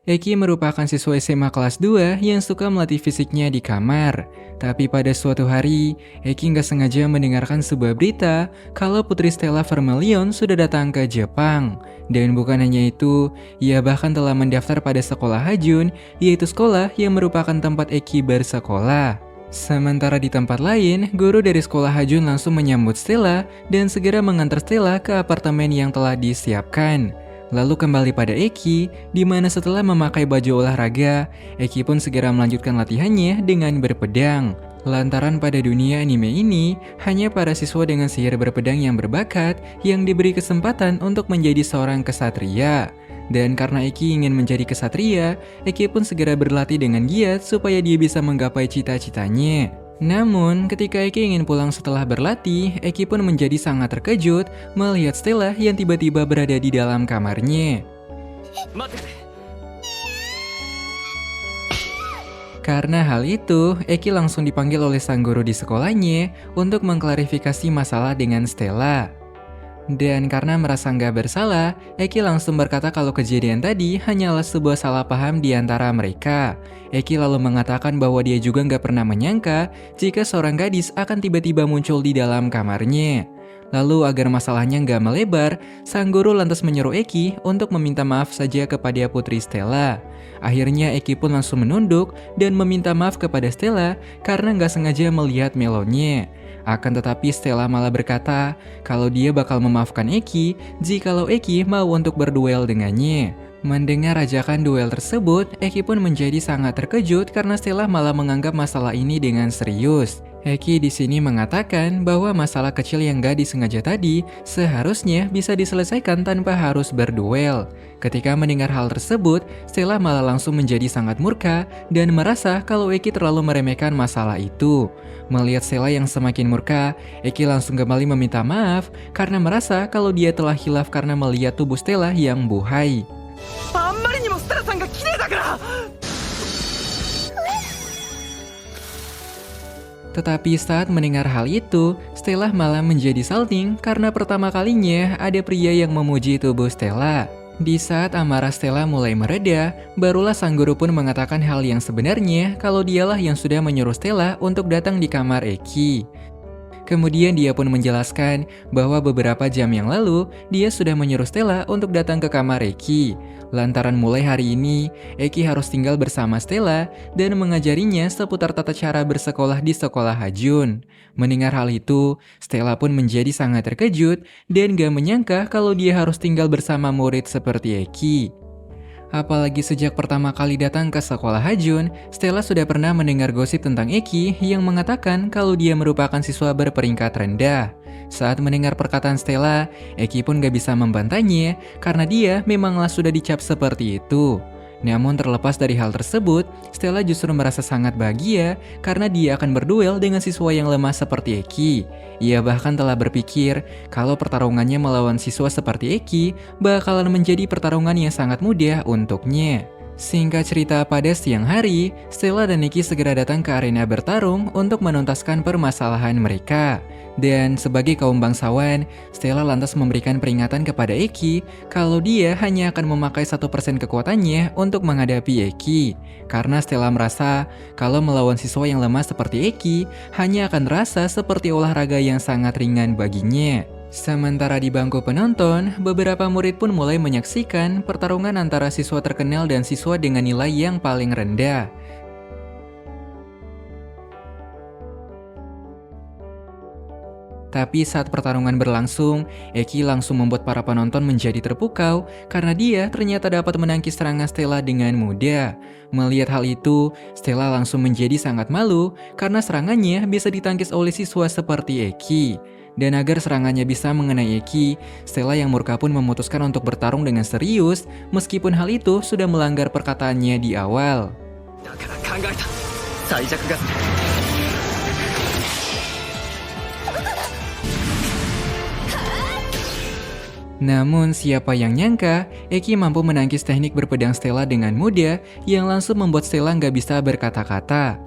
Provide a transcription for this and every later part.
Eki merupakan siswa SMA kelas 2 yang suka melatih fisiknya di kamar. Tapi pada suatu hari, Eki nggak sengaja mendengarkan sebuah berita kalau Putri Stella Vermilion sudah datang ke Jepang. Dan bukan hanya itu, ia bahkan telah mendaftar pada sekolah Hajun, yaitu sekolah yang merupakan tempat Eki bersekolah. Sementara di tempat lain, guru dari sekolah Hajun langsung menyambut Stella dan segera mengantar Stella ke apartemen yang telah disiapkan. Lalu kembali pada Eki, di mana setelah memakai baju olahraga, Eki pun segera melanjutkan latihannya dengan berpedang. Lantaran pada dunia anime ini, hanya para siswa dengan sihir berpedang yang berbakat yang diberi kesempatan untuk menjadi seorang kesatria. Dan karena Eki ingin menjadi kesatria, Eki pun segera berlatih dengan giat supaya dia bisa menggapai cita-citanya. Namun, ketika Eki ingin pulang setelah berlatih, Eki pun menjadi sangat terkejut melihat Stella yang tiba-tiba berada di dalam kamarnya. Karena hal itu, Eki langsung dipanggil oleh sang guru di sekolahnya untuk mengklarifikasi masalah dengan Stella. Dan karena merasa nggak bersalah, Eki langsung berkata kalau kejadian tadi hanyalah sebuah salah paham di antara mereka. Eki lalu mengatakan bahwa dia juga nggak pernah menyangka jika seorang gadis akan tiba-tiba muncul di dalam kamarnya. Lalu agar masalahnya nggak melebar, sang guru lantas menyuruh Eki untuk meminta maaf saja kepada Putri Stella. Akhirnya Eki pun langsung menunduk dan meminta maaf kepada Stella karena nggak sengaja melihat melonnya. Akan tetapi Stella malah berkata kalau dia bakal memaafkan Eki jikalau Eki mau untuk berduel dengannya. Mendengar ajakan duel tersebut, Eki pun menjadi sangat terkejut karena Stella malah menganggap masalah ini dengan serius. Eki di sini mengatakan bahwa masalah kecil yang gak disengaja tadi seharusnya bisa diselesaikan tanpa harus berduel. Ketika mendengar hal tersebut, Stella malah langsung menjadi sangat murka dan merasa kalau Eki terlalu meremehkan masalah itu. Melihat Stella yang semakin murka, Eki langsung kembali meminta maaf karena merasa kalau dia telah hilaf karena melihat tubuh Stella yang buhay. Tetapi saat mendengar hal itu, Stella malah menjadi salting karena pertama kalinya ada pria yang memuji tubuh Stella. Di saat amarah Stella mulai mereda, barulah sang guru pun mengatakan hal yang sebenarnya kalau dialah yang sudah menyuruh Stella untuk datang di kamar Eki. Kemudian dia pun menjelaskan bahwa beberapa jam yang lalu, dia sudah menyuruh Stella untuk datang ke kamar Eki. Lantaran mulai hari ini, Eki harus tinggal bersama Stella dan mengajarinya seputar tata cara bersekolah di sekolah Hajun. Mendengar hal itu, Stella pun menjadi sangat terkejut dan gak menyangka kalau dia harus tinggal bersama murid seperti Eki. Apalagi sejak pertama kali datang ke sekolah Hajun, Stella sudah pernah mendengar gosip tentang Eki yang mengatakan kalau dia merupakan siswa berperingkat rendah. Saat mendengar perkataan Stella, Eki pun gak bisa membantahnya karena dia memanglah sudah dicap seperti itu. Namun terlepas dari hal tersebut, Stella justru merasa sangat bahagia karena dia akan berduel dengan siswa yang lemah seperti Eki. Ia bahkan telah berpikir kalau pertarungannya melawan siswa seperti Eki bakalan menjadi pertarungan yang sangat mudah untuknya. Singkat cerita, pada siang hari, Stella dan Eki segera datang ke arena bertarung untuk menuntaskan permasalahan mereka. Dan sebagai kaum bangsawan, Stella lantas memberikan peringatan kepada Eki kalau dia hanya akan memakai 1% kekuatannya untuk menghadapi Eki. Karena Stella merasa kalau melawan siswa yang lemah seperti Eki hanya akan terasa seperti olahraga yang sangat ringan baginya. Sementara di bangku penonton, beberapa murid pun mulai menyaksikan pertarungan antara siswa terkenal dan siswa dengan nilai yang paling rendah. Tapi saat pertarungan berlangsung, Eki langsung membuat para penonton menjadi terpukau karena dia ternyata dapat menangkis serangan Stella dengan mudah. Melihat hal itu, Stella langsung menjadi sangat malu karena serangannya bisa ditangkis oleh siswa seperti Eki. Dan agar serangannya bisa mengenai Eki, Stella yang murka pun memutuskan untuk bertarung dengan serius meskipun hal itu sudah melanggar perkataannya di awal. Namun siapa yang nyangka, Eki mampu menangkis teknik berpedang Stella dengan mudah yang langsung membuat Stella nggak bisa berkata-kata.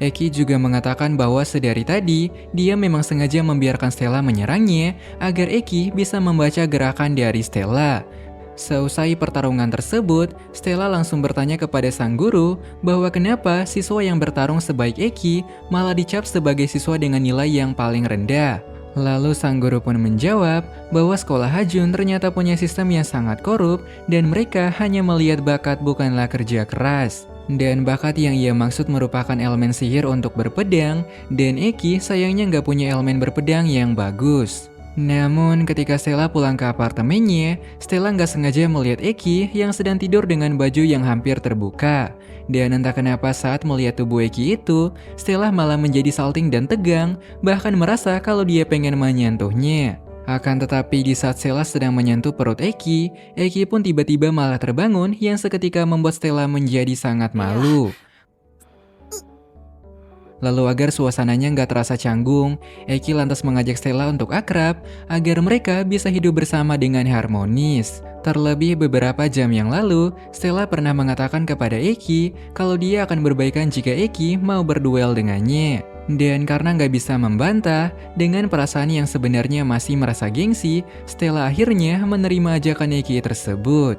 Eki juga mengatakan bahwa sedari tadi, dia memang sengaja membiarkan Stella menyerangnya agar Eki bisa membaca gerakan dari Stella. Seusai pertarungan tersebut, Stella langsung bertanya kepada sang guru bahwa kenapa siswa yang bertarung sebaik Eki malah dicap sebagai siswa dengan nilai yang paling rendah. Lalu sang guru pun menjawab bahwa sekolah Hajun ternyata punya sistem yang sangat korup dan mereka hanya melihat bakat bukanlah kerja keras. Dan bakat yang ia maksud merupakan elemen sihir untuk berpedang dan Eki sayangnya nggak punya elemen berpedang yang bagus. Namun ketika Stella pulang ke apartemennya, Stella nggak sengaja melihat Eki yang sedang tidur dengan baju yang hampir terbuka. Dan entah kenapa saat melihat tubuh Eki itu, Stella malah menjadi salting dan tegang, bahkan merasa kalau dia pengen menyentuhnya. Akan tetapi di saat Stella sedang menyentuh perut Eki, Eki pun tiba-tiba malah terbangun yang seketika membuat Stella menjadi sangat malu. Lalu agar suasananya nggak terasa canggung, Eki lantas mengajak Stella untuk akrab agar mereka bisa hidup bersama dengan harmonis. Terlebih beberapa jam yang lalu, Stella pernah mengatakan kepada Eki kalau dia akan berbaikan jika Eki mau berduel dengannya. Dan karena nggak bisa membantah, dengan perasaan yang sebenarnya masih merasa gengsi, Stella akhirnya menerima ajakan Eki tersebut.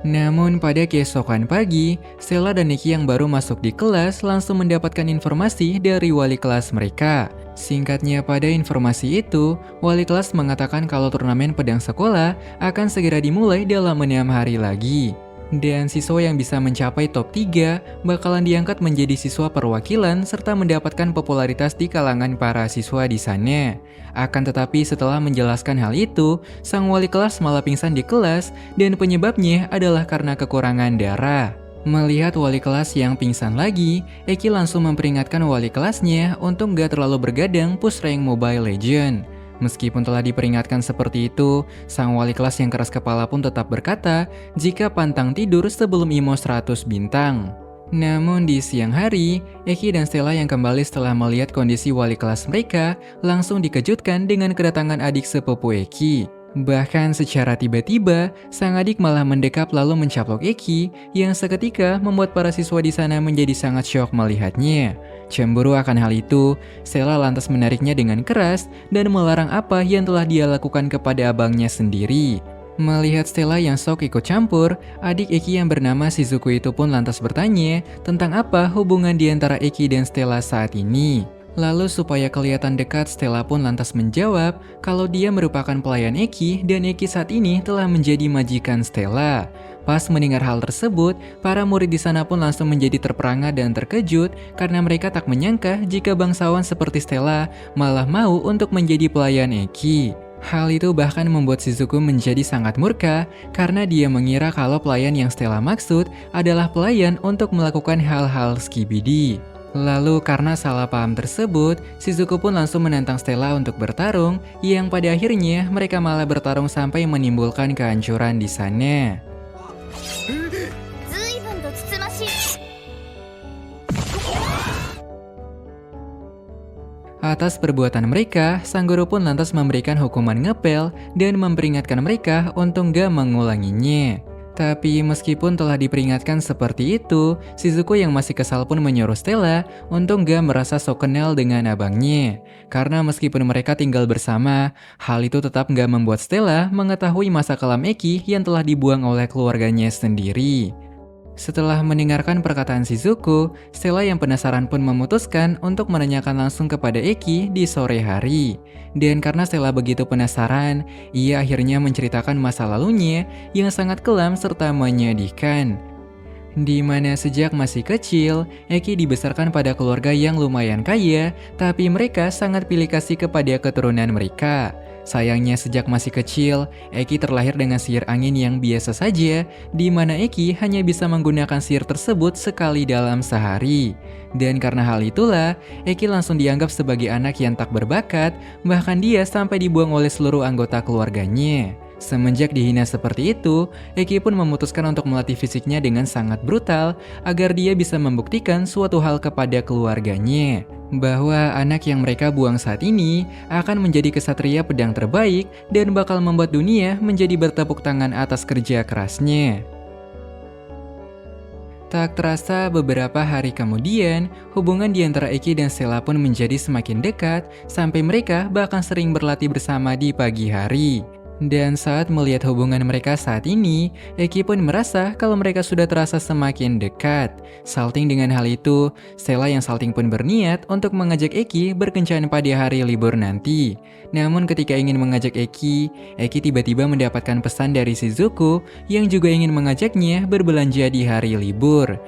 Namun pada keesokan pagi, Stella dan Eki yang baru masuk di kelas langsung mendapatkan informasi dari wali kelas mereka. Singkatnya pada informasi itu, wali kelas mengatakan kalau turnamen pedang sekolah akan segera dimulai dalam 6 hari lagi. Dan siswa yang bisa mencapai top 3 bakalan diangkat menjadi siswa perwakilan serta mendapatkan popularitas di kalangan para siswa di sana. Akan tetapi setelah menjelaskan hal itu, sang wali kelas malah pingsan di kelas dan penyebabnya adalah karena kekurangan darah. Melihat wali kelas yang pingsan lagi, Eki langsung memperingatkan wali kelasnya untuk gak terlalu bergadang push rank Mobile Legends. Meskipun telah diperingatkan seperti itu, sang wali kelas yang keras kepala pun tetap berkata jika pantang tidur sebelum IMO 100 bintang. Namun di siang hari, Eki dan Stella yang kembali setelah melihat kondisi wali kelas mereka langsung dikejutkan dengan kedatangan adik sepupu Eki. Bahkan secara tiba-tiba, sang adik malah mendekap lalu mencaplok Eki yang seketika membuat para siswa di sana menjadi sangat syok melihatnya. Cemburu akan hal itu, Stella lantas menariknya dengan keras dan melarang apa yang telah dia lakukan kepada abangnya sendiri. Melihat Stella yang sok ikut campur, adik Eki yang bernama Shizuku itu pun lantas bertanya tentang apa hubungan di antara Eki dan Stella saat ini. Lalu supaya kelihatan dekat, Stella pun lantas menjawab kalau dia merupakan pelayan Eki dan Eki saat ini telah menjadi majikan Stella. Pas mendengar hal tersebut, para murid di sana pun langsung menjadi terperangah dan terkejut karena mereka tak menyangka jika bangsawan seperti Stella malah mau untuk menjadi pelayan Eki. Hal itu bahkan membuat Shizuku menjadi sangat murka karena dia mengira kalau pelayan yang Stella maksud adalah pelayan untuk melakukan hal-hal skibidi. Lalu karena salah paham tersebut, Shizuku pun langsung menantang Stella untuk bertarung, yang pada akhirnya mereka malah bertarung sampai menimbulkan kehancuran di sana. Atas perbuatan mereka, sang guru pun lantas memberikan hukuman ngepel dan memperingatkan mereka untuk gak mengulanginya. Tapi meskipun telah diperingatkan seperti itu, Shizuku yang masih kesal pun menyuruh Stella untuk gak merasa sok kenal dengan abangnya. Karena meskipun mereka tinggal bersama, hal itu tetap gak membuat Stella mengetahui masa kelam Eki yang telah dibuang oleh keluarganya sendiri. Setelah mendengarkan perkataan Shizuku, Stella yang penasaran pun memutuskan untuk menanyakan langsung kepada Eki di sore hari. Dan karena Stella begitu penasaran, ia akhirnya menceritakan masa lalunya yang sangat kelam serta menyedihkan. Di mana sejak masih kecil, Eki dibesarkan pada keluarga yang lumayan kaya, tapi mereka sangat pilih kasih kepada keturunan mereka. Sayangnya sejak masih kecil, Eki terlahir dengan sihir angin yang biasa saja, di mana Eki hanya bisa menggunakan sihir tersebut sekali dalam sehari. Dan karena hal itulah, Eki langsung dianggap sebagai anak yang tak berbakat, bahkan dia sampai dibuang oleh seluruh anggota keluarganya. Semenjak dihina seperti itu, Eki pun memutuskan untuk melatih fisiknya dengan sangat brutal agar dia bisa membuktikan suatu hal kepada keluarganya. Bahwa anak yang mereka buang saat ini akan menjadi kesatria pedang terbaik dan bakal membuat dunia menjadi bertepuk tangan atas kerja kerasnya. Tak terasa beberapa hari kemudian, hubungan di antara Eki dan Stella pun menjadi semakin dekat sampai mereka bahkan sering berlatih bersama di pagi hari. Dan saat melihat hubungan mereka saat ini, Eki pun merasa kalau mereka sudah terasa semakin dekat. Salting dengan hal itu, Stella yang salting pun berniat untuk mengajak Eki berkencan pada hari libur nanti. Namun ketika ingin mengajak Eki tiba-tiba mendapatkan pesan dari Shizuku yang juga ingin mengajaknya berbelanja di hari libur.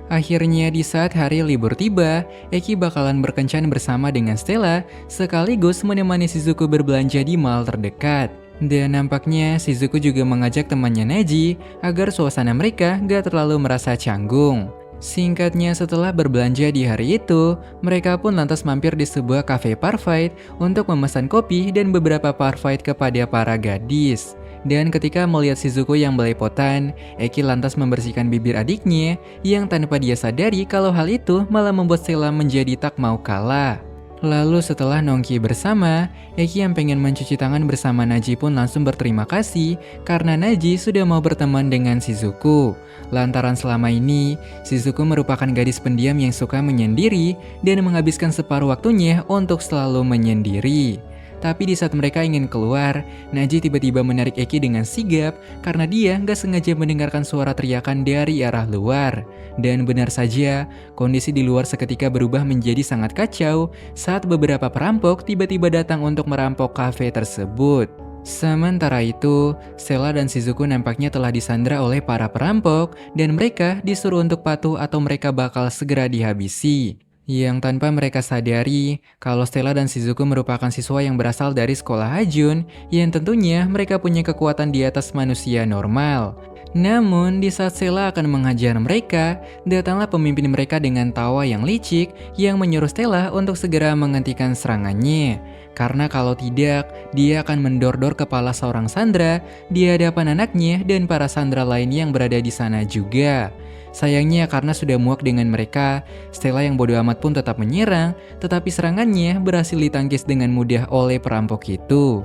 Akhirnya di saat hari libur tiba, Eki bakalan berkencan bersama dengan Stella sekaligus menemani Shizuku berbelanja di mall terdekat. Dan nampaknya Shizuku juga mengajak temannya Neji agar suasana mereka gak terlalu merasa canggung. Singkatnya setelah berbelanja di hari itu, mereka pun lantas mampir di sebuah cafe Parfait untuk memesan kopi dan beberapa Parfait kepada para gadis. Dan ketika melihat Shizuku yang belepotan, Eki lantas membersihkan bibir adiknya yang tanpa dia sadari kalau hal itu malah membuat Stella menjadi tak mau kalah. Lalu setelah nongki bersama, Eki yang pengen mencuci tangan bersama Naji pun langsung berterima kasih karena Naji sudah mau berteman dengan Shizuku. Lantaran selama ini, Shizuku merupakan gadis pendiam yang suka menyendiri dan menghabiskan separuh waktunya untuk selalu menyendiri. Tapi di saat mereka ingin keluar, Naji tiba-tiba menarik Eki dengan sigap karena dia gak sengaja mendengarkan suara teriakan dari arah luar. Dan benar saja, kondisi di luar seketika berubah menjadi sangat kacau saat beberapa perampok tiba-tiba datang untuk merampok kafe tersebut. Sementara itu, Stella dan Shizuku nampaknya telah disandra oleh para perampok dan mereka disuruh untuk patuh atau mereka bakal segera dihabisi. Yang tanpa mereka sadari, kalau Stella dan Shizuku merupakan siswa yang berasal dari sekolah Hajun, yang tentunya mereka punya kekuatan di atas manusia normal. Namun, di saat Stella akan menghajar mereka, datanglah pemimpin mereka dengan tawa yang licik yang menyuruh Stella untuk segera menghentikan serangannya. Karena kalau tidak, dia akan mendor-dor kepala seorang sandera di hadapan anaknya dan para sandera lain yang berada di sana juga. Sayangnya karena sudah muak dengan mereka, Stella yang bodoh amat pun tetap menyerang, tetapi serangannya berhasil ditangkis dengan mudah oleh perampok itu.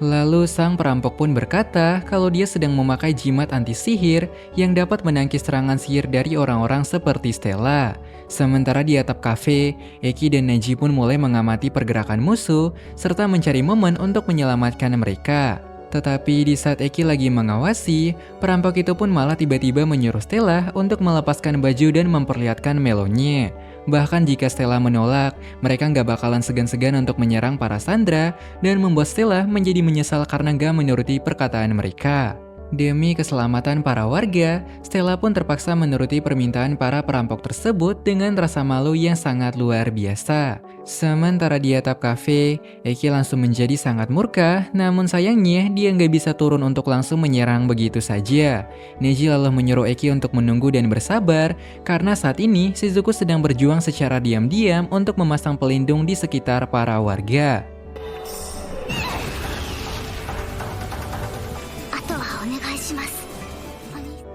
Lalu sang perampok pun berkata kalau dia sedang memakai jimat anti sihir yang dapat menangkis serangan sihir dari orang-orang seperti Stella. Sementara di atap kafe, Eki dan Neji pun mulai mengamati pergerakan musuh serta mencari momen untuk menyelamatkan mereka. Tetapi di saat Eki lagi mengawasi, perampok itu pun malah tiba-tiba menyuruh Stella untuk melepaskan baju dan memperlihatkan melonnya. Bahkan jika Stella menolak, mereka nggak bakalan segan-segan untuk menyerang para sandera dan membuat Stella menjadi menyesal karena nggak menuruti perkataan mereka. Demi keselamatan para warga, Stella pun terpaksa menuruti permintaan para perampok tersebut dengan rasa malu yang sangat luar biasa. Sementara di atap kafe, Eki langsung menjadi sangat murka, namun sayangnya dia nggak bisa turun untuk langsung menyerang begitu saja. Neji lalu menyuruh Eki untuk menunggu dan bersabar, karena saat ini Shizuku sedang berjuang secara diam-diam untuk memasang pelindung di sekitar para warga.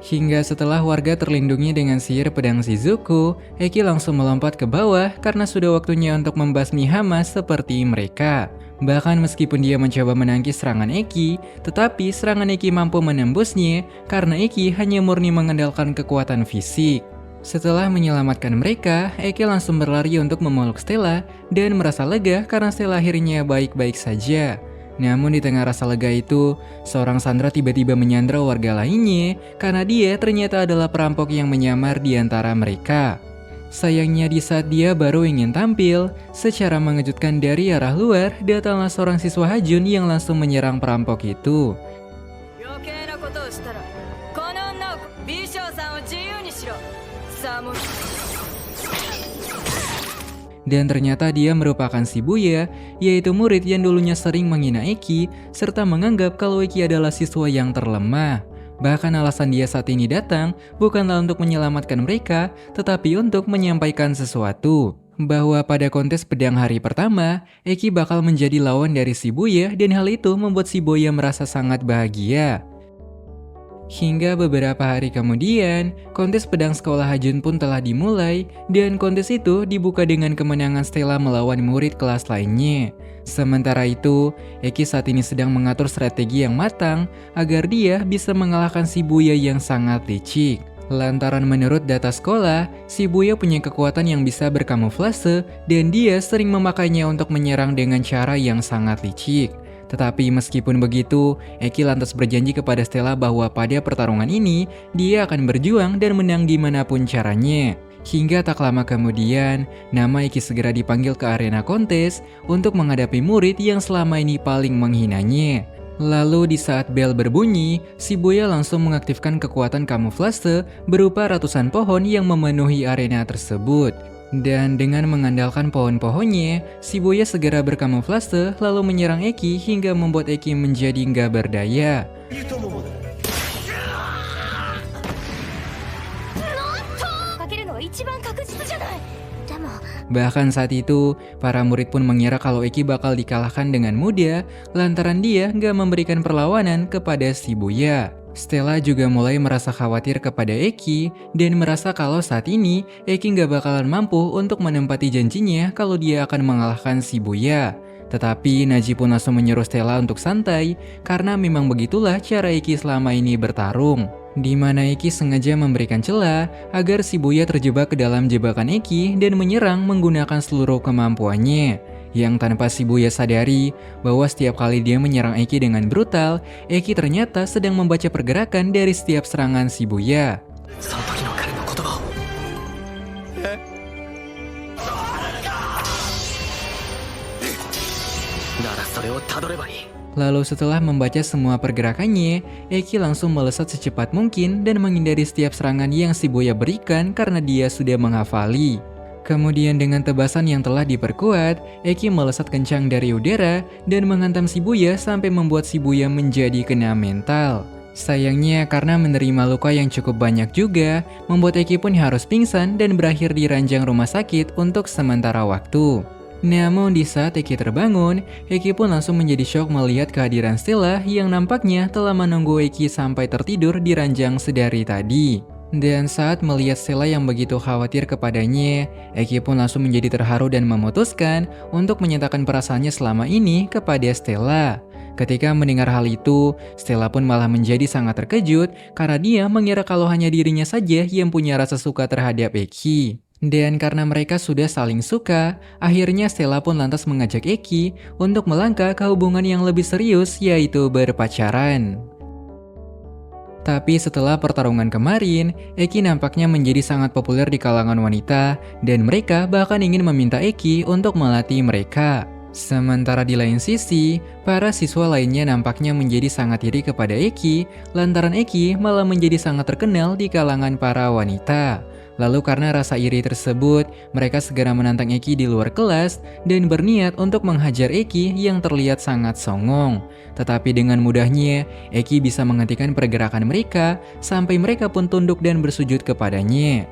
Hingga setelah warga terlindungi dengan sihir pedang Shizuku, Eki langsung melompat ke bawah karena sudah waktunya untuk membasmi hama seperti mereka. Bahkan meskipun dia mencoba menangkis serangan Eki, tetapi serangan Eki mampu menembusnya karena Eki hanya murni mengandalkan kekuatan fisik. Setelah menyelamatkan mereka, Eki langsung berlari untuk memeluk Stella dan merasa lega karena Stella akhirnya baik-baik saja. Namun di tengah rasa lega itu, seorang sandera tiba-tiba menyandra warga lainnya karena dia ternyata adalah perampok yang menyamar di antara mereka. Sayangnya di saat dia baru ingin tampil, secara mengejutkan dari arah luar datanglah seorang siswa Hajun yang langsung menyerang perampok itu. Dan ternyata dia merupakan Shibuya, yaitu murid yang dulunya sering menghina Eki, serta menganggap kalau Eki adalah siswa yang terlemah. Bahkan alasan dia saat ini datang bukanlah untuk menyelamatkan mereka, tetapi untuk menyampaikan sesuatu. Bahwa pada kontes pedang hari pertama, Eki bakal menjadi lawan dari Shibuya dan hal itu membuat Shibuya merasa sangat bahagia. Hingga beberapa hari kemudian, kontes pedang sekolah Hajun pun telah dimulai dan kontes itu dibuka dengan kemenangan Stella melawan murid kelas lainnya. Sementara itu, Eki saat ini sedang mengatur strategi yang matang agar dia bisa mengalahkan Shibuya yang sangat licik. Lantaran menurut data sekolah, Shibuya punya kekuatan yang bisa berkamuflase dan dia sering memakainya untuk menyerang dengan cara yang sangat licik. Tetapi meskipun begitu, Eki lantas berjanji kepada Stella bahwa pada pertarungan ini, dia akan berjuang dan menang dimanapun caranya. Hingga tak lama kemudian, nama Eki segera dipanggil ke arena kontes untuk menghadapi murid yang selama ini paling menghinanya. Lalu di saat bel berbunyi, Shibuya langsung mengaktifkan kekuatan kamuflase berupa ratusan pohon yang memenuhi arena tersebut. Dan dengan mengandalkan pohon-pohonnya, Shibuya segera berkamuflase lalu menyerang Eki hingga membuat Eki menjadi nggak berdaya. Bahkan saat itu, para murid pun mengira kalau Eki bakal dikalahkan dengan mudah lantaran dia nggak memberikan perlawanan kepada Shibuya. Stella juga mulai merasa khawatir kepada Eki dan merasa kalau saat ini Eki nggak bakalan mampu untuk menempati janjinya kalau dia akan mengalahkan Shibuya. Tetapi Naji pun langsung menyuruh Stella untuk santai karena memang begitulah cara Eki selama ini bertarung. Di mana Eki sengaja memberikan celah agar Shibuya terjebak ke dalam jebakan Eki dan menyerang menggunakan seluruh kemampuannya. Yang tanpa Shibuya sadari bahwa setiap kali dia menyerang Eki dengan brutal, Eki ternyata sedang membaca pergerakan dari setiap serangan Shibuya. Lalu setelah membaca semua pergerakannya, Eki langsung melesat secepat mungkin dan menghindari setiap serangan yang Shibuya berikan karena dia sudah menghafali. Kemudian dengan tebasan yang telah diperkuat, Eki melesat kencang dari udara dan menghantam Shibuya sampai membuat Shibuya menjadi kena mental. Sayangnya karena menerima luka yang cukup banyak juga, membuat Eki pun harus pingsan dan berakhir di ranjang rumah sakit untuk sementara waktu. Namun di saat Eki terbangun, Eki pun langsung menjadi syok melihat kehadiran Stella yang nampaknya telah menunggu Eki sampai tertidur di ranjang sedari tadi. Dan saat melihat Stella yang begitu khawatir kepadanya, Eki pun langsung menjadi terharu dan memutuskan untuk menyatakan perasaannya selama ini kepada Stella. Ketika mendengar hal itu, Stella pun malah menjadi sangat terkejut karena dia mengira kalau hanya dirinya saja yang punya rasa suka terhadap Eki. Dan karena mereka sudah saling suka, akhirnya Stella pun lantas mengajak Eki untuk melangkah ke hubungan yang lebih serius, yaitu berpacaran. Tapi setelah pertarungan kemarin, Eki nampaknya menjadi sangat populer di kalangan wanita dan mereka bahkan ingin meminta Eki untuk melatih mereka. Sementara di lain sisi, para siswa lainnya nampaknya menjadi sangat iri kepada Eki lantaran Eki malah menjadi sangat terkenal di kalangan para wanita. Lalu karena rasa iri tersebut, mereka segera menantang Eki di luar kelas dan berniat untuk menghajar Eki yang terlihat sangat songong. Tetapi dengan mudahnya, Eki bisa menghentikan pergerakan mereka sampai mereka pun tunduk dan bersujud kepadanya.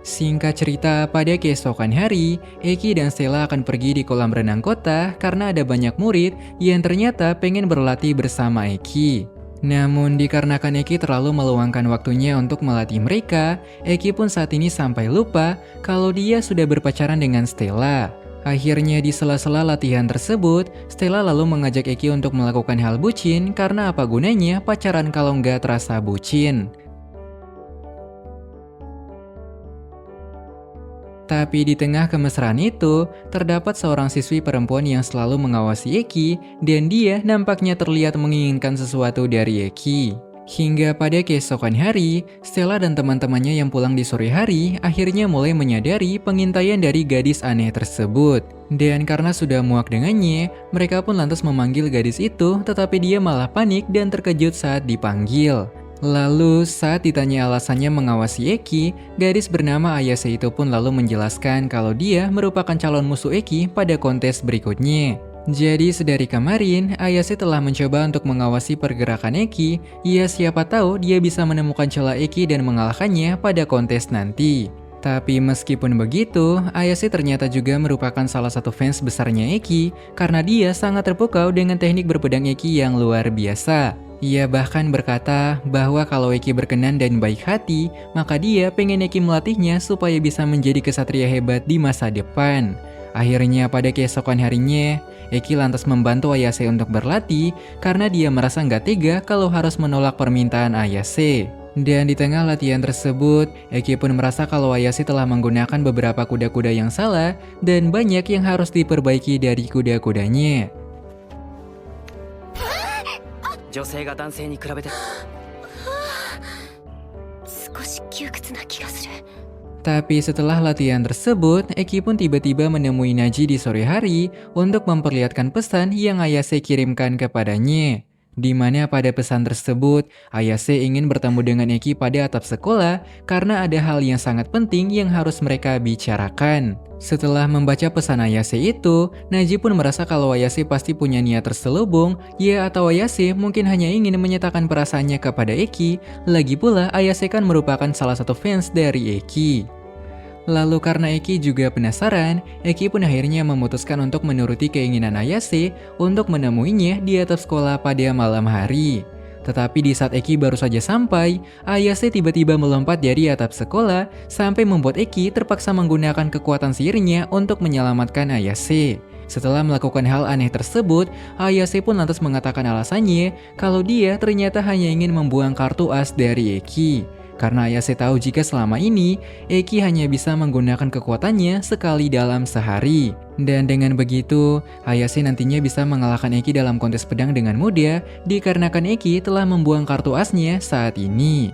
Singkat cerita, pada keesokan hari, Eki dan Stella akan pergi di kolam renang kota karena ada banyak murid yang ternyata pengen berlatih bersama Eki. Namun dikarenakan Eki terlalu meluangkan waktunya untuk melatih mereka, Eki pun saat ini sampai lupa kalau dia sudah berpacaran dengan Stella. Akhirnya di sela-sela latihan tersebut, Stella lalu mengajak Eki untuk melakukan hal bucin karena apa gunanya pacaran kalau nggak terasa bucin. Tapi di tengah kemesraan itu, terdapat seorang siswi perempuan yang selalu mengawasi Eki dan dia nampaknya terlihat menginginkan sesuatu dari Eki. Hingga pada keesokan hari, Stella dan teman-temannya yang pulang di sore hari akhirnya mulai menyadari pengintaian dari gadis aneh tersebut. Dan karena sudah muak dengannya, mereka pun lantas memanggil gadis itu tetapi dia malah panik dan terkejut saat dipanggil. Lalu saat ditanya alasannya mengawasi Eki, gadis bernama Ayase itu pun lalu menjelaskan kalau dia merupakan calon musuh Eki pada kontes berikutnya. Jadi sedari kemarin, Ayase telah mencoba untuk mengawasi pergerakan Eki, ya siapa tahu dia bisa menemukan celah Eki dan mengalahkannya pada kontes nanti. Tapi meskipun begitu, Ayase ternyata juga merupakan salah satu fans besarnya Eki karena dia sangat terpukau dengan teknik berpedang Eki yang luar biasa. Ia bahkan berkata bahwa kalau Eki berkenan dan baik hati, maka dia pengen Eki melatihnya supaya bisa menjadi kesatria hebat di masa depan. Akhirnya pada keesokan harinya, Eki lantas membantu Ayase untuk berlatih karena dia merasa nggak tega kalau harus menolak permintaan Ayase. Dan di tengah latihan tersebut, Eki pun merasa kalau Ayase telah menggunakan beberapa kuda-kuda yang salah dan banyak yang harus diperbaiki dari kuda-kudanya. 女性が男性に比べて少し窮屈な気がする。 Tapi setelah latihan tersebut, Eki pun tiba-tiba menemui Naji di sore hari untuk memperlihatkan pesan yang Ayase kirimkan kepadanya. Di mana pada pesan tersebut, Ayase ingin bertemu dengan Eki pada atap sekolah karena ada hal yang sangat penting yang harus mereka bicarakan. Setelah membaca pesan Ayase itu, Naji pun merasa kalau Ayase pasti punya niat terselubung, ya atau Ayase mungkin hanya ingin menyatakan perasaannya kepada Eki. Lagi pula, Ayase kan merupakan salah satu fans dari Eki. Lalu karena Eki juga penasaran, Eki pun akhirnya memutuskan untuk menuruti keinginan Ayase untuk menemuinya di atap sekolah pada malam hari. Tetapi di saat Eki baru saja sampai, Ayase tiba-tiba melompat dari atap sekolah sampai membuat Eki terpaksa menggunakan kekuatan sihirnya untuk menyelamatkan Ayase. Setelah melakukan hal aneh tersebut, Ayase pun lantas mengatakan alasannya kalau dia ternyata hanya ingin membuang kartu as dari Eki. Karena Ayase tahu jika selama ini, Eki hanya bisa menggunakan kekuatannya sekali dalam sehari. Dan dengan begitu, Ayase nantinya bisa mengalahkan Eki dalam kontes pedang dengan mudah, dikarenakan Eki telah membuang kartu asnya saat ini.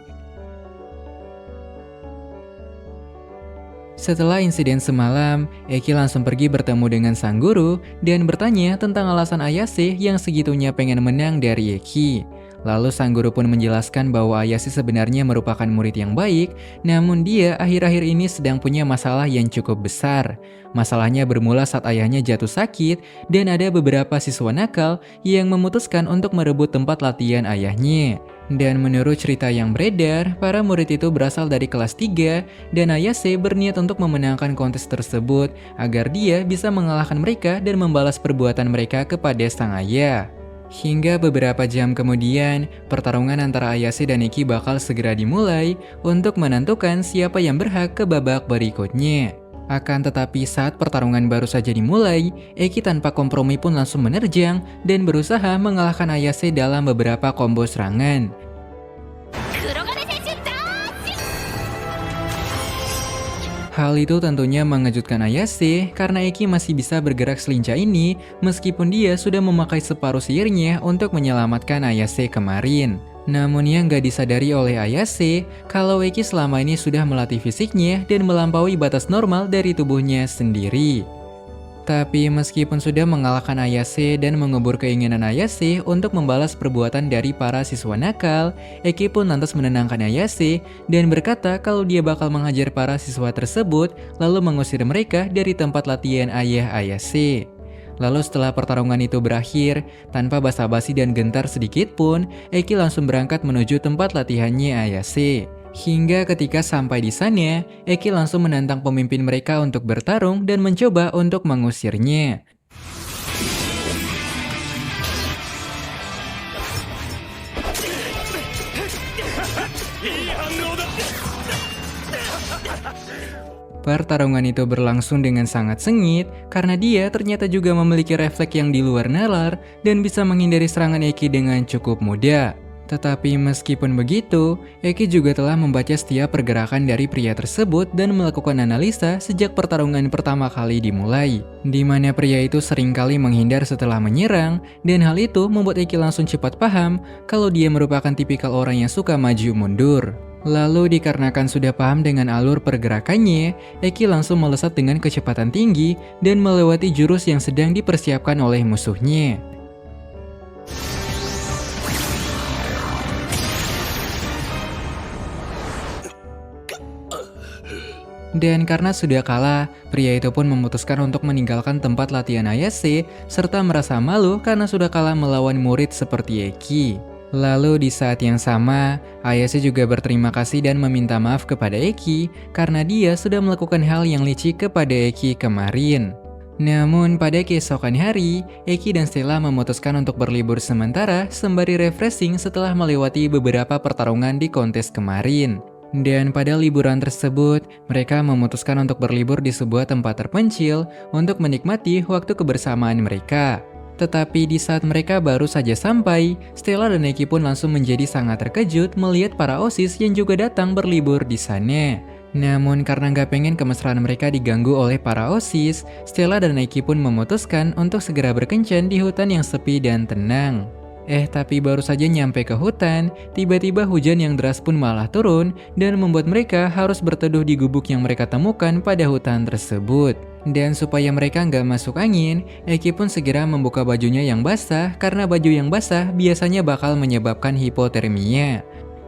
Setelah insiden semalam, Eki langsung pergi bertemu dengan sang guru dan bertanya tentang alasan Ayase yang segitunya pengen menang dari Eki. Lalu sang guru pun menjelaskan bahwa Ayase sebenarnya merupakan murid yang baik, namun dia akhir-akhir ini sedang punya masalah yang cukup besar. Masalahnya bermula saat ayahnya jatuh sakit dan ada beberapa siswa nakal yang memutuskan untuk merebut tempat latihan ayahnya. Dan menurut cerita yang beredar, para murid itu berasal dari kelas 3 dan Ayase berniat untuk memenangkan kontes tersebut agar dia bisa mengalahkan mereka dan membalas perbuatan mereka kepada sang ayah. Hingga beberapa jam kemudian, pertarungan antara Ayase dan Eki bakal segera dimulai untuk menentukan siapa yang berhak ke babak berikutnya. Akan tetapi saat pertarungan baru saja dimulai, Eki tanpa kompromi pun langsung menerjang dan berusaha mengalahkan Ayase dalam beberapa combo serangan. Hal itu tentunya mengejutkan Ayase karena Eki masih bisa bergerak selincah ini meskipun dia sudah memakai separuh sihirnya untuk menyelamatkan Ayase kemarin. Namun yang gak disadari oleh Ayase kalau Eki selama ini sudah melatih fisiknya dan melampaui batas normal dari tubuhnya sendiri. Tapi meskipun sudah mengalahkan Ayase dan mengubur keinginan Ayase untuk membalas perbuatan dari para siswa nakal, Eki pun lantas menenangkan Ayase dan berkata kalau dia bakal menghajar para siswa tersebut lalu mengusir mereka dari tempat latihan ayah Ayase. Lalu setelah pertarungan itu berakhir, tanpa basa-basi dan gentar sedikit pun, Eki langsung berangkat menuju tempat latihannya Ayase. Hingga ketika sampai di sana, Eki langsung menantang pemimpin mereka untuk bertarung dan mencoba untuk mengusirnya. Pertarungan itu berlangsung dengan sangat sengit karena dia ternyata juga memiliki refleks yang di luar nalar dan bisa menghindari serangan Eki dengan cukup mudah. Tetapi meskipun begitu, Eki juga telah membaca setiap pergerakan dari pria tersebut dan melakukan analisa sejak pertarungan pertama kali dimulai, di mana pria itu seringkali menghindar setelah menyerang, dan hal itu membuat Eki langsung cepat paham kalau dia merupakan tipikal orang yang suka maju mundur. Lalu dikarenakan sudah paham dengan alur pergerakannya, Eki langsung melesat dengan kecepatan tinggi dan melewati jurus yang sedang dipersiapkan oleh musuhnya. Dan karena sudah kalah, pria itu pun memutuskan untuk meninggalkan tempat latihan Ayase serta merasa malu karena sudah kalah melawan murid seperti Eki. Lalu di saat yang sama, Ayase juga berterima kasih dan meminta maaf kepada Eki karena dia sudah melakukan hal yang licik kepada Eki kemarin. Namun pada keesokan hari, Eki dan Stella memutuskan untuk berlibur sementara sembari refreshing setelah melewati beberapa pertarungan di kontes kemarin. Dan pada liburan tersebut, mereka memutuskan untuk berlibur di sebuah tempat terpencil untuk menikmati waktu kebersamaan mereka. Tetapi di saat mereka baru saja sampai, Stella dan Eki pun langsung menjadi sangat terkejut melihat para OSIS yang juga datang berlibur di sana. Namun karena nggak pengen kemesraan mereka diganggu oleh para OSIS, Stella dan Eki pun memutuskan untuk segera berkencan di hutan yang sepi dan tenang. Tapi baru saja nyampe ke hutan, tiba-tiba hujan yang deras pun malah turun dan membuat mereka harus berteduh di gubuk yang mereka temukan pada hutan tersebut. Dan supaya mereka nggak masuk angin, Eki pun segera membuka bajunya yang basah karena baju yang basah biasanya bakal menyebabkan hipotermia.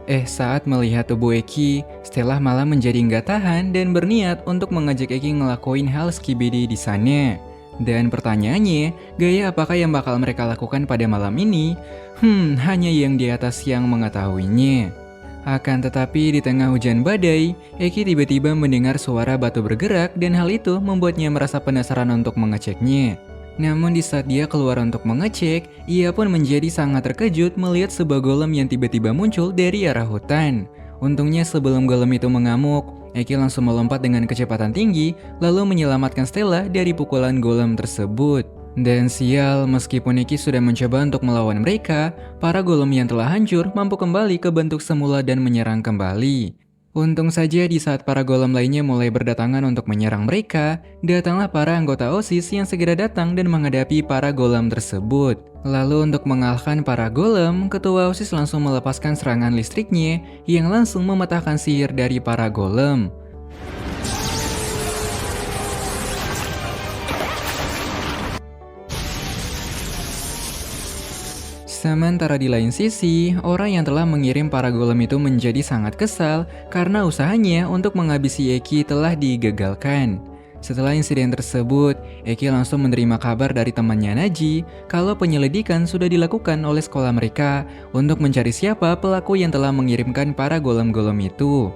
Saat melihat tubuh Eki, Stella malah menjadi nggak tahan dan berniat untuk mengajak Eki ngelakuin hal skibidi di sana. Dan pertanyaannya, gaya apakah yang bakal mereka lakukan pada malam ini? Hanya yang di atas yang mengetahuinya. Akan tetapi di tengah hujan badai, Eki tiba-tiba mendengar suara batu bergerak dan hal itu membuatnya merasa penasaran untuk mengeceknya. Namun di saat dia keluar untuk mengecek, ia pun menjadi sangat terkejut melihat sebuah golem yang tiba-tiba muncul dari arah hutan. Untungnya sebelum golem itu mengamuk, Eki langsung melompat dengan kecepatan tinggi lalu menyelamatkan Stella dari pukulan golem tersebut. Dan sial, meskipun Eki sudah mencoba untuk melawan mereka, para golem yang telah hancur mampu kembali ke bentuk semula dan menyerang kembali. Untung saja di saat para golem lainnya mulai berdatangan untuk menyerang mereka, datanglah para anggota OSIS yang segera datang dan menghadapi para golem tersebut. Lalu untuk mengalahkan para golem, ketua OSIS langsung melepaskan serangan listriknya yang langsung mematahkan sihir dari para golem. Sementara di lain sisi, orang yang telah mengirim para golem itu menjadi sangat kesal karena usahanya untuk menghabisi Eki telah digagalkan. Setelah insiden tersebut, Eki langsung menerima kabar dari temannya Naji kalau penyelidikan sudah dilakukan oleh sekolah mereka untuk mencari siapa pelaku yang telah mengirimkan para golem-golem itu.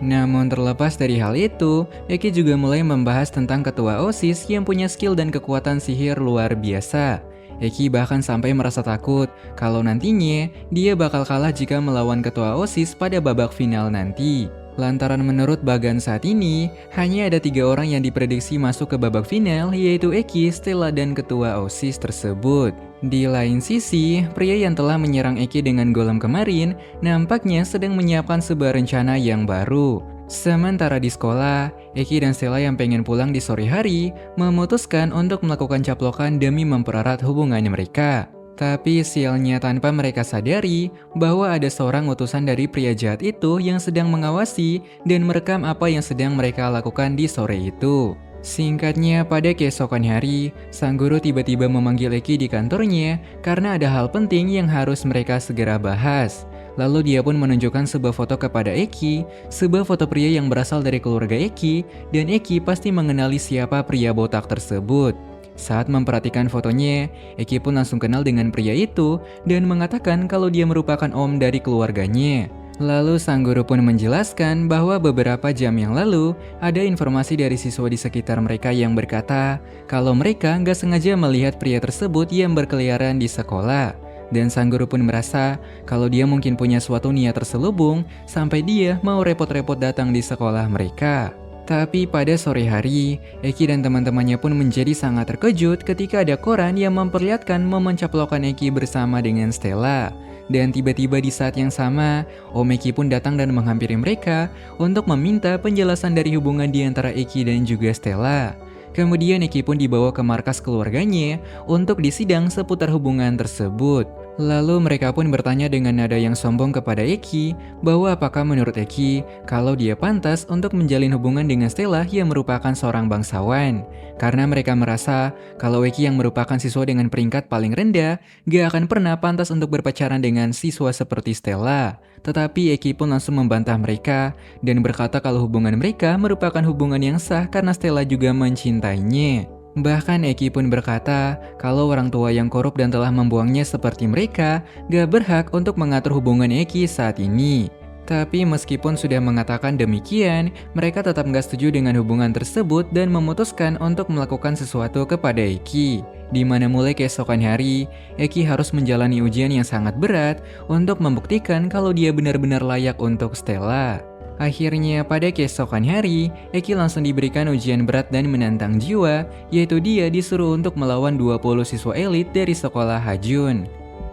Namun terlepas dari hal itu, Eki juga mulai membahas tentang ketua OSIS yang punya skill dan kekuatan sihir luar biasa. Eki bahkan sampai merasa takut kalau nantinya dia bakal kalah jika melawan ketua OSIS pada babak final nanti. Lantaran menurut Bagan saat ini, hanya ada 3 orang yang diprediksi masuk ke babak final, yaitu Eki, Stella, dan ketua OSIS tersebut. Di lain sisi, pria yang telah menyerang Eki dengan golem kemarin nampaknya sedang menyiapkan sebuah rencana yang baru. Sementara di sekolah, Eki dan Stella yang pengen pulang di sore hari memutuskan untuk melakukan caplokan demi mempererat hubungan mereka. Tapi sialnya tanpa mereka sadari bahwa ada seorang utusan dari pria jahat itu yang sedang mengawasi dan merekam apa yang sedang mereka lakukan di sore itu. Singkatnya, pada keesokan hari, sang guru tiba-tiba memanggil Eki di kantornya karena ada hal penting yang harus mereka segera bahas. Lalu dia pun menunjukkan sebuah foto kepada Eki, sebuah foto pria yang berasal dari keluarga Eki, dan Eki pasti mengenali siapa pria botak tersebut. Saat memperhatikan fotonya, Eki pun langsung kenal dengan pria itu dan mengatakan kalau dia merupakan om dari keluarganya. Lalu sang guru pun menjelaskan bahwa beberapa jam yang lalu ada informasi dari siswa di sekitar mereka yang berkata kalau mereka nggak sengaja melihat pria tersebut yang berkeliaran di sekolah. Dan sang guru pun merasa kalau dia mungkin punya suatu niat terselubung sampai dia mau repot-repot datang di sekolah mereka. Tapi pada sore hari, Eki dan teman-temannya pun menjadi sangat terkejut ketika ada koran yang memperlihatkan momen caplokan Eki bersama dengan Stella. Dan tiba-tiba di saat yang sama, Om Eki pun datang dan menghampiri mereka untuk meminta penjelasan dari hubungan di antara Eki dan juga Stella. Kemudian Eki pun dibawa ke markas keluarganya untuk disidang seputar hubungan tersebut. Lalu mereka pun bertanya dengan nada yang sombong kepada Eki bahwa apakah menurut Eki kalau dia pantas untuk menjalin hubungan dengan Stella yang merupakan seorang bangsawan. Karena mereka merasa kalau Eki yang merupakan siswa dengan peringkat paling rendah gak akan pernah pantas untuk berpacaran dengan siswa seperti Stella. Tetapi Eki pun langsung membantah mereka dan berkata kalau hubungan mereka merupakan hubungan yang sah karena Stella juga mencintainya. Bahkan Eki pun berkata kalau orang tua yang korup dan telah membuangnya seperti mereka gak berhak untuk mengatur hubungan Eki saat ini. Tapi meskipun sudah mengatakan demikian, mereka tetap gak setuju dengan hubungan tersebut dan memutuskan untuk melakukan sesuatu kepada Eki. Di mana mulai keesokan hari, Eki harus menjalani ujian yang sangat berat untuk membuktikan kalau dia benar-benar layak untuk Stella. Akhirnya pada keesokan hari, Eki langsung diberikan ujian berat dan menantang jiwa, yaitu dia disuruh untuk melawan 20 siswa elit dari sekolah Hajun.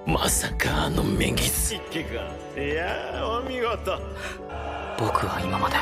まさかあの目木湿気が。いやお見事。僕は今まで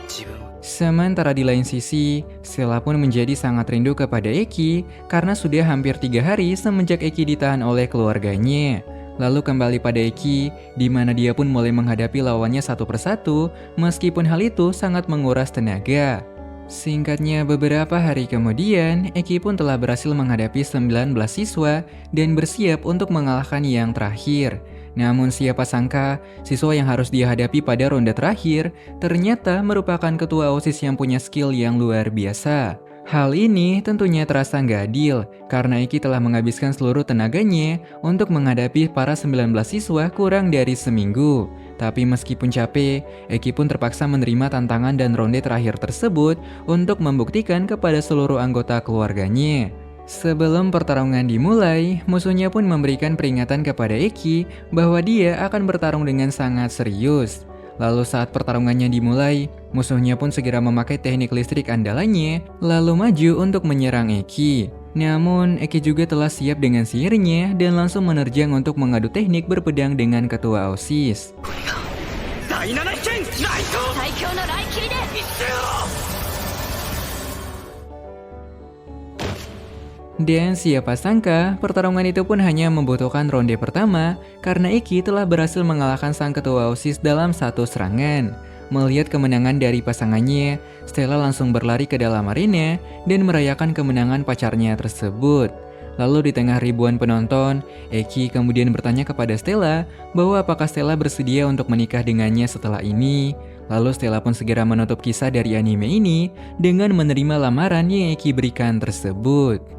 自分を Sementara di lain sisi, Stella pun menjadi sangat rindu kepada Eki karena sudah hampir 3 hari semenjak Eki ditahan oleh keluarganya. Lalu kembali pada Eki, di mana dia pun mulai menghadapi lawannya satu persatu, meskipun hal itu sangat menguras tenaga. Singkatnya, beberapa hari kemudian, Eki pun telah berhasil menghadapi 19 siswa dan bersiap untuk mengalahkan yang terakhir. Namun siapa sangka, siswa yang harus dia hadapi pada ronde terakhir ternyata merupakan ketua OSIS yang punya skill yang luar biasa. Hal ini tentunya terasa nggak adil, karena Eki telah menghabiskan seluruh tenaganya untuk menghadapi para 19 siswa kurang dari seminggu. Tapi meskipun capek, Eki pun terpaksa menerima tantangan dan ronde terakhir tersebut untuk membuktikan kepada seluruh anggota keluarganya. Sebelum pertarungan dimulai, musuhnya pun memberikan peringatan kepada Eki bahwa dia akan bertarung dengan sangat serius. Lalu saat pertarungannya dimulai, musuhnya pun segera memakai teknik listrik andalannya, lalu maju untuk menyerang Eki. Namun, Eki juga telah siap dengan sihirnya dan langsung menerjang untuk mengadu teknik berpedang dengan ketua OSIS. 第七飛剣ライト。最強の雷切りで Dan siapa sangka, pertarungan itu pun hanya membutuhkan ronde pertama karena Eki telah berhasil mengalahkan sang ketua OSIS dalam satu serangan. Melihat kemenangan dari pasangannya, Stella langsung berlari ke dalam arena dan merayakan kemenangan pacarnya tersebut. Lalu di tengah ribuan penonton, Eki kemudian bertanya kepada Stella bahwa apakah Stella bersedia untuk menikah dengannya setelah ini. Lalu Stella pun segera menutup kisah dari anime ini dengan menerima lamaran yang Eki berikan tersebut.